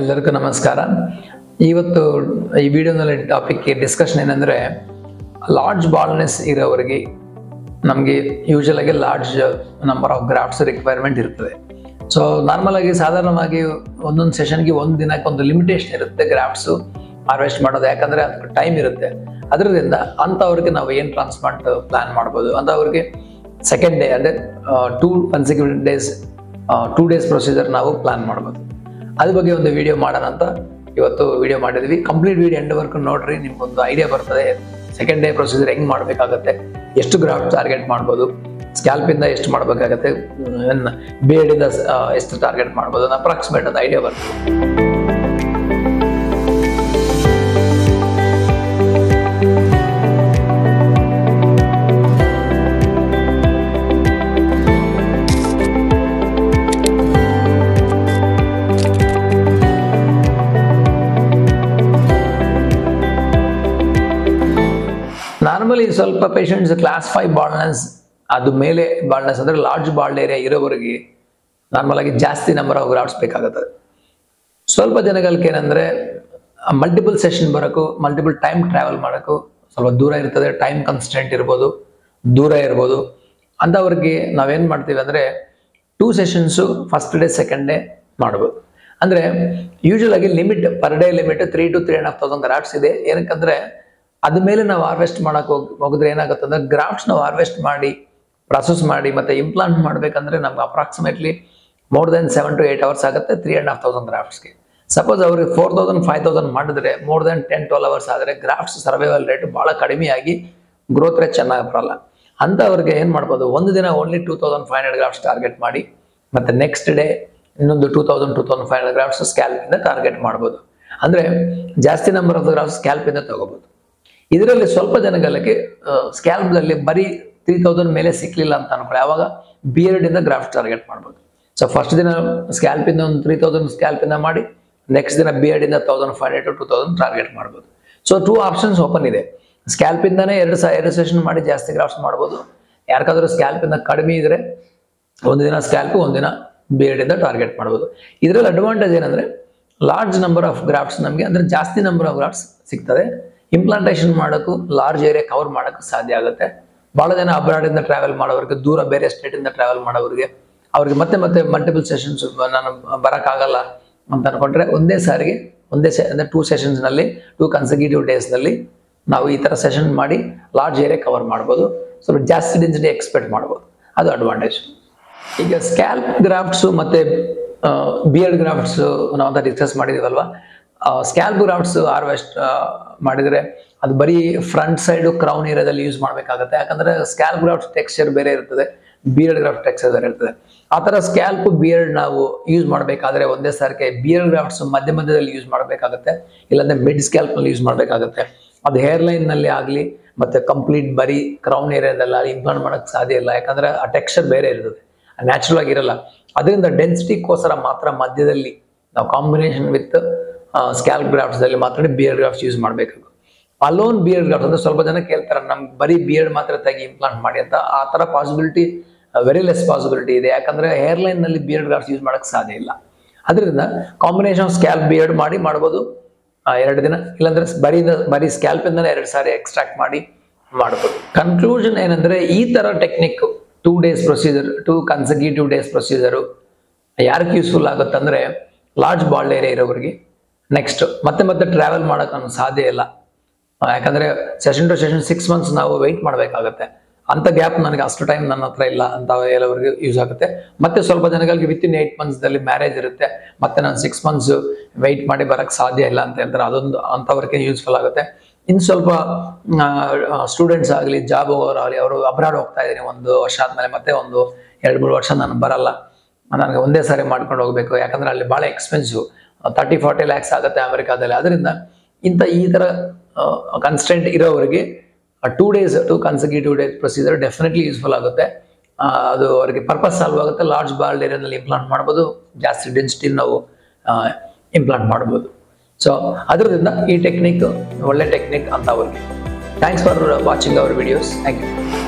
ಎಲ್ಲರಿಗೂ ನಮಸ್ಕಾರ. ಇವತ್ತು ಈ ವಿಡಿಯೋನಲ್ಲಿ ಟಾಪಿಕ್ ಡಿಸ್ಕಷನ್ ಏನಂದರೆ, ಲಾರ್ಜ್ ಬಾಲ್ನೆಸ್ ಇರೋವರಿಗೆ ನಮಗೆ ಯೂಶುವಲ್ ಆಗಿ large number of grafts requirement ಇರ್ತದೆ. ಸೊ ನಾರ್ಮಲ್ ಆಗಿ ಸಾಧಾರಣವಾಗಿ ಒಂದೊಂದು ಸೆಷನ್ಗೆ ಒಂದು ದಿನಕ್ಕೆ ಒಂದು ಲಿಮಿಟೇಷನ್ ಇರುತ್ತೆ ಗ್ರಾಫ್ಟ್ಸು ಹಾರ್ವೆಸ್ಟ್ ಮಾಡೋದು, ಯಾಕಂದರೆ ಅದಕ್ಕೆ ಟೈಮ್ ಇರುತ್ತೆ. ಅದರಿಂದ ಅಂಥವ್ರಿಗೆ ನಾವು ಏನು ಟ್ರಾನ್ಸ್ಪ್ಲಾಂಟ್ ಪ್ಲ್ಯಾನ್ ಮಾಡ್ಬೋದು ಅಂಥವ್ರಿಗೆ ಸೆಕೆಂಡ್ ಡೇ ಅಂದರೆ 2 consecutive days 2 days ಪ್ರೊಸೀಜರ್ ನಾವು ಪ್ಲ್ಯಾನ್ ಮಾಡ್ಬೋದು. ಅದ್ರ ಬಗ್ಗೆ ಒಂದು ವಿಡಿಯೋ ಮಾಡೋಣ ಅಂತ ಇವತ್ತು ವಿಡಿಯೋ ಮಾಡಿದ್ವಿ. ಕಂಪ್ಲೀಟ್ ವಿಡಿಯೋ ಎಂಡ್ವರೆಗೂ ನೋಡ್ರಿ, ನಿಮ್ಗೊಂದು ಐಡಿಯಾ ಬರ್ತದೆ. ಸೆಕೆಂಡ್ ಡೇ ಪ್ರೊಸೀಜರ್ ಹೆಂಗೆ ಮಾಡಬೇಕಾಗತ್ತೆ, ಎಷ್ಟು ಗ್ರಾಫ್ಟ್ ಟಾರ್ಗೆಟ್ ಮಾಡ್ಬೋದು, ಸ್ಕ್ಯಾಲ್ಪಿಂದ ಎಷ್ಟು ಮಾಡಬೇಕಾಗತ್ತೆ, ಬೇಡಿಂದ ಎಷ್ಟು ಟಾರ್ಗೆಟ್ ಮಾಡ್ಬೋದು, ಅಪ್ರಾಕ್ಸಿಮೇಟ್ ಒಂದು ಐಡಿಯಾ ಬರ್ತದೆ. ನಾರ್ಮಲಿ ಸ್ವಲ್ಪ ಪೇಷಂಟ್ಸ್ ಕ್ಲಾಸ್ 5 ಬಾಲ್ನೆಸ್ ಅದು ಮೇಲೆ ಬಾಲ್ನೆಸ್ ಅಂದರೆ ಲಾರ್ಜ್ ಬಾಲ್ಡ್ ಏರಿಯಾ ಇರೋವರೆಗೆ ನಾರ್ಮಲ್ ಆಗಿ ಜಾಸ್ತಿ ನಂಬರ್ ಆಫ್ ಗ್ರಾಫ್ಟ್ಸ್ ಬೇಕಾಗುತ್ತದೆ. ಸ್ವಲ್ಪ ಜನಗಳಿಗೆ ಏನಂದರೆ ಮಲ್ಟಿಪಲ್ ಸೆಷನ್ ಬರೋಕ್ಕೂ, ಮಲ್ಟಿಪಲ್ ಟೈಮ್ ಟ್ರಾವೆಲ್ ಮಾಡೋಕ್ಕೂ ಸ್ವಲ್ಪ ದೂರ ಇರ್ತದೆ, ಟೈಮ್ ಕನ್ಸ್ಟೆಂಟ್ ಇರ್ಬೋದು, ದೂರ ಇರ್ಬೋದು. ಅಂಥವ್ರಿಗೆ ನಾವೇನು ಮಾಡ್ತೀವಿ ಅಂದರೆ 2 sessions first day second day ಮಾಡ್ಬೋದು. ಅಂದರೆ ಯೂಶುವಲ್ ಆಗಿ limit per day limit 3 to 3,500 grafts ಇದೆ. ಏನಕ್ಕಂದರೆ ಅದ ಮೇಲೆ ನಾವು ಹಾರ್ವೆಸ್ಟ್ ಮಾಡೋಕೆ ಹೋಗಿದ್ರೆ ಏನಾಗುತ್ತೆ ಅಂದರೆ ಗ್ರಾಫ್ಟ್ಸ್ ನಾವು ಹಾರ್ವೆಸ್ಟ್ ಮಾಡಿ ಪ್ರಾಸೆಸ್ ಮಾಡಿ ಮತ್ತೆ ಇಂಪ್ಲಾಂಟ್ ಮಾಡಬೇಕಂದ್ರೆ ನಮ್ಗೆ approximately more than 7 to 8 hours ಆಗುತ್ತೆ 3,500 ಗ್ರಾಫ್ಟ್ಸ್ಗೆ. ಸಪೋಸ್ ಅವ್ರಿಗೆ 4,000 5,000 ಮಾಡಿದ್ರೆ ಮೋರ್ ದೆನ್ 10-12 hours ಆದರೆ ಗ್ರಾಫ್ಟ್ಸ್ ಸರ್ವೈವಲ್ ರೇಟ್ ಭಾಳ ಕಡಿಮೆ ಆಗಿ ಗ್ರೋತ್ ರೇಟ್ ಚೆನ್ನಾಗಿ ಬರಲ್ಲ. ಅಂಥವ್ರಿಗೆ ಏನು ಮಾಡ್ಬೋದು, ಒಂದು ದಿನ ಓನ್ಲಿ 2,500 ಗ್ರಾಫ್ಟ್ಸ್ ಟಾರ್ಗೆಟ್ ಮಾಡಿ ಮತ್ತೆ ನೆಕ್ಸ್ಟ್ ಡೇ ಇನ್ನೊಂದು 2,000-2,500 ಗ್ರಾಫ್ಟ್ಸ್ ಸ್ಕ್ಯಾಲ್ಪಿಂದ ಟಾರ್ಗೆಟ್ ಮಾಡ್ಬೋದು. ಅಂದರೆ ಜಾಸ್ತಿ ನಂಬರ್ ಆಫ್ ಗ್ರಾಫ್ಟ್ಸ್ ಸ್ಕ್ಯಾಲ್ಪಿಂದ ತಗೋಬೋದು. ಇದರಲ್ಲಿ ಸ್ವಲ್ಪ ಜನಗಳಿಗೆ ಸ್ಕ್ಯಾಲ್ಪ್ದಲ್ಲಿ ಬರೀ 3,000 ಮೇಲೆ ಸಿಕ್ಲಿಲ್ಲ ಅಂತ ಅನ್ಕೊಳ್ಳಿ, ಆವಾಗ ಬಿಯರ್ಡಿಂದ ಗ್ರಾಫ್ಟ್ ಟಾರ್ಗೆಟ್ ಮಾಡ್ಬೋದು. ಸೊ ಫಸ್ಟ್ ದಿನ ಸ್ಕ್ಯಾಲ್ಪಿಂದ ಒಂದು 3,000 ಸ್ಕ್ಯಾಲ್ಪಿಂದ ಮಾಡಿ, ನೆಕ್ಸ್ಟ್ ದಿನ ಬಿಯರ್ಡಿಂದ 1,500 to 2,000 ಟಾರ್ಗೆಟ್ ಮಾಡ್ಬೋದು. ಸೊ 2 ಆಪ್ಷನ್ಸ್ ಓಪನ್ ಇದೆ. ಸ್ಕ್ಯಾಲ್ಪಿಂದನೇ 2 ಸೆಷನ್ ಮಾಡಿ ಜಾಸ್ತಿ ಗ್ರಾಫ್ಟ್ಸ್ ಮಾಡ್ಬೋದು. ಯಾರಿಗಾದ್ರೂ ಸ್ಕ್ಯಾಲ್ಪಿಂದ ಕಡಿಮೆ ಇದ್ರೆ ಒಂದು ದಿನ ಸ್ಕ್ಯಾಲ್ಪು, ಒಂದಿನ ಬಿಯರ್ಡಿಂದ ಟಾರ್ಗೆಟ್ ಮಾಡ್ಬೋದು. ಇದರಲ್ಲಿ ಅಡ್ವಾಂಟೇಜ್ ಏನಂದರೆ ಲಾರ್ಜ್ ನಂಬರ್ ಆಫ್ ಗ್ರಾಫ್ಟ್ಸ್ ನಮಗೆ ಅಂದರೆ ಜಾಸ್ತಿ ನಂಬರ್ ಆಫ್ ಗ್ರಾಫ್ಟ್ಸ್ ಸಿಗ್ತದೆ. ಇಂಪ್ಲಾಂಟೇಷನ್ ಮಾಡೋಕ್ಕೂ ಲಾರ್ಜ್ ಏರಿಯಾ ಕವರ್ ಮಾಡೋಕ್ಕೂ ಸಾಧ್ಯ ಆಗುತ್ತೆ. ಭಾಳ ಜನ ಅಬ್ರಾಡಿಂದ ಟ್ರಾವೆಲ್ ಮಾಡೋರಿಗೆ, ದೂರ ಬೇರೆ ಸ್ಟೇಟಿಂದ ಟ್ರಾವೆಲ್ ಮಾಡೋರಿಗೆ, ಅವ್ರಿಗೆ ಮತ್ತೆ ಮಲ್ಟಿಪಲ್ ಸೆಷನ್ಸ್ ನಾನು ಬರೋಕ್ಕಾಗಲ್ಲ ಅಂತ ಅನ್ಕೊಂಡ್ರೆ ಒಂದೇ ಸಾರಿಗೆ ಅಂದರೆ 2 sessionsನಲ್ಲಿ 2 consecutive daysನಲ್ಲಿ ನಾವು ಈ ಥರ ಸೆಷನ್ ಮಾಡಿ ಲಾರ್ಜ್ ಏರಿಯಾ ಕವರ್ ಮಾಡ್ಬೋದು. ಸ್ವಲ್ಪ ಜಾಸ್ತಿ ಡೆನ್ಸಿಟಿ ಎಕ್ಸ್ಪೆಕ್ಟ್ ಮಾಡ್ಬೋದು, ಅದು ಅಡ್ವಾಂಟೇಜ್. ಈಗ ಸ್ಕ್ಯಾಲ್ಪ್ ಗ್ರಾಫ್ಟ್ಸು ಮತ್ತು ಬಿಯರ್ಡ್ ಗ್ರಾಫ್ಟ್ಸು ನಾವು ಡಿಸ್ಕಸ್ ಮಾಡಿದ್ದೀವಲ್ವ. ಸ್ಕ್ಯಾಲ್ಪ್ ಗ್ರಾಫ್ಟ್ಸ್ ಹಾರ್ವೆಸ್ಟ್ ಮಾಡಿದರೆ ಅದು ಬರೀ ಫ್ರಂಟ್ ಸೈಡು ಕ್ರೌನ್ ಏರಿಯಾದಲ್ಲಿ ಯೂಸ್ ಮಾಡಬೇಕಾಗುತ್ತೆ. ಯಾಕಂದರೆ ಸ್ಕ್ಯಾಲ್ಪ್ ಗ್ರಾಫ್ಟ್ ಟೆಕ್ಸ್ಚರ್ ಬೇರೆ ಇರ್ತದೆ, ಬಿಯರ್ಡ್ ಗ್ರಾಫ್ಟ್ ಟೆಕ್ಸ್ಚರ್ ಬೇರೆ ಇರ್ತದೆ. ಆ ಥರ ಸ್ಕ್ಯಾಲ್ಪ್ ಬಿಯರ್ಡ್ ನಾವು ಯೂಸ್ ಮಾಡಬೇಕಾದ್ರೆ ಒಂದೇ ಸಾರಿಗೆ ಬಿಯರ್ಡ್ ಗ್ರಾಫ್ಟ್ಸ್ ಮಧ್ಯದಲ್ಲಿ ಯೂಸ್ ಮಾಡಬೇಕಾಗುತ್ತೆ, ಇಲ್ಲಾಂದರೆ ಮಿಡ್ ಸ್ಕ್ಯಾಲ್ಪ್ನಲ್ಲಿ ಯೂಸ್ ಮಾಡಬೇಕಾಗುತ್ತೆ. ಅದು ಹೇರ್ ಲೈನ್ನಲ್ಲಿ ಆಗಲಿ ಮತ್ತು ಕಂಪ್ಲೀಟ್ ಬರೀ ಕ್ರೌನ್ ಏರಿಯಾದಲ್ಲ ಇಂಪ್ಲಾಂಟ್ ಮಾಡೋಕ್ಕೆ ಸಾಧ್ಯ ಇಲ್ಲ, ಯಾಕಂದರೆ ಆ ಟೆಕ್ಸ್ಚರ್ ಬೇರೆ ಇರ್ತದೆ, ನ್ಯಾಚುರಲ್ ಆಗಿರಲ್ಲ. ಅದರಿಂದ ಡೆನ್ಸಿಟಿಗೋಸ್ಕರ ಮಾತ್ರ ಮಧ್ಯದಲ್ಲಿ ನಾವು ಕಾಂಬಿನೇಷನ್ ವಿತ್ ಸ್ಕ್ಯಾಲ್ಪ್ ಗ್ರಾಫ್ಟ್ಸಲ್ಲಿ ಮಾತ್ರ ಬಿಯರ್ಡ್ ಗ್ರಾಫ್ಟ್ಸ್ ಯೂಸ್ ಮಾಡಬೇಕು. ಅಲೋನ್ ಬಿಯರ್ಡ್ ಗ್ರಾಫ್ಟ್ಸ್ ಅಂದರೆ ಸ್ವಲ್ಪ ಜನ ಕೇಳ್ತಾರೆ ನಮ್ಗೆ ಬರೀ ಬಿಯರ್ಡ್ ಮಾತ್ರ ತೆಗಿ ಇಂಪ್ಲಾಂಟ್ ಮಾಡಿ ಅಂತ. ಆ ಥರ ಪಾಸಿಬಿಲಿಟಿ ವೆರಿ ಲೆಸ್ ಪಾಸಿಬಿಲಿಟಿ ಇದೆ, ಯಾಕಂದರೆ ಹೇರ್ ಲೈನ್ನಲ್ಲಿ ಬಿಯರ್ಡ್ ಗ್ರಾಫ್ಟ್ಸ್ ಯೂಸ್ ಮಾಡೋಕ್ಕೆ ಸಾಧ್ಯ ಇಲ್ಲ. ಅದರಿಂದ ಕಾಂಬಿನೇಷನ್ ಆಫ್ ಸ್ಕ್ಯಾಲ್ಪ್ ಬಿಯರ್ಡ್ ಮಾಡಿ ಮಾಡ್ಬೋದು 2 ದಿನ, ಇಲ್ಲಾಂದರೆ ಬರೀ ಸ್ಕ್ಯಾಲ್ಪಿಂದಲೇ 2 ಸಾರಿ ಎಕ್ಸ್ಟ್ರಾಕ್ಟ್ ಮಾಡಿ ಮಾಡ್ಬೋದು. ಕನ್ಕ್ಲೂಷನ್ ಏನಂದರೆ ಈ ಥರ technique 2 days procedure, 2 consecutive days procedure ಯಾರಿಗೆ ಯೂಸ್ಫುಲ್ ಆಗುತ್ತೆ ಅಂದರೆ ಲಾರ್ಜ್ ಬಾಲ್ಡ್ ಏರಿಯಾ ಇರೋವರಿಗೆ. ನೆಕ್ಸ್ಟ್ ಮತ್ತೆ ಟ್ರಾವೆಲ್ ಮಾಡೋಕ್ಕೆ ನಮ್ಗೆ ಸಾಧ್ಯ ಇಲ್ಲ, ಯಾಕಂದರೆ ಸೆಷನ್ ಟು ಸೆಷನ್ 6 months ನಾವು ವೆಯ್ಟ್ ಮಾಡಬೇಕಾಗತ್ತೆ. ಅಂಥ ಗ್ಯಾಪ್ ನನಗೆ ಅಷ್ಟು ಟೈಮ್ ನನ್ನ ಹತ್ರ ಇಲ್ಲ ಅಂತ ಎಲ್ಲವರಿಗೆ ಯೂಸ್ ಆಗುತ್ತೆ. ಮತ್ತು ಸ್ವಲ್ಪ ಜನಗಳಿಗೆ ವಿತಿನ್ 8 monthsದಲ್ಲಿ ಮ್ಯಾರೇಜ್ ಇರುತ್ತೆ, ಮತ್ತು ನಾನು 6 months ವೆಯ್ಟ್ ಮಾಡಿ ಬರೋಕ್ಕೆ ಸಾಧ್ಯ ಇಲ್ಲ ಅಂತ ಹೇಳ್ತಾರೆ. ಅದೊಂದು ಅಂಥವ್ರಿಗೆ ಯೂಸ್ಫುಲ್ ಆಗುತ್ತೆ. ಇನ್ನು ಸ್ವಲ್ಪ ಸ್ಟೂಡೆಂಟ್ಸ್ ಆಗಲಿ, ಜಾಬ್ ಹೋಗೋರಾಗಲಿ, ಅವರು ಅಬ್ರಾಡ್ ಹೋಗ್ತಾ ಇದ್ದೀನಿ 1 ವರ್ಷ ಆದಮೇಲೆ ಮತ್ತೆ ಒಂದು 2-3 ವರ್ಷ ನಾನು ಬರಲ್ಲ, ನನಗೆ ಒಂದೇ ಸಾರಿ ಮಾಡ್ಕೊಂಡು ಹೋಗಬೇಕು, ಯಾಕಂದರೆ ಅಲ್ಲಿ ಭಾಳ ಎಕ್ಸ್ಪೆನ್ಸಿವ್, 30-40 lakhs ಆಗುತ್ತೆ ಅಮೆರಿಕಾದಲ್ಲಿ. ಅದರಿಂದ ಈ ಥರ ಕನ್ಸ್ಟೆಂಟ್ ಇರೋವರಿಗೆ 2 days 2 consecutive days procedure definitely useful ಆಗುತ್ತೆ. ಅದು ಅವರಿಗೆ ಪರ್ಪಸ್ ಸಾಲ್ವ್ ಆಗುತ್ತೆ. ಲಾರ್ಜ್ ಬಾಲ್ಡ್ ಏರಿಯಾದಲ್ಲಿ ಇಂಪ್ಲಾಂಟ್ ಮಾಡ್ಬೋದು, ಜಾಸ್ತಿ ಡೆನ್ಸಿಟಿ ನಾವು ಇಂಪ್ಲಾಂಟ್ ಮಾಡ್ಬೋದು. ಸೊ ಅದರಿಂದ ಈ ಟೆಕ್ನಿಕ್ ಒಳ್ಳೆ ಟೆಕ್ನಿಕ್ ಅಂತ ಅವ್ರಿಗೆ. Thanks for watching our videos. Thank you.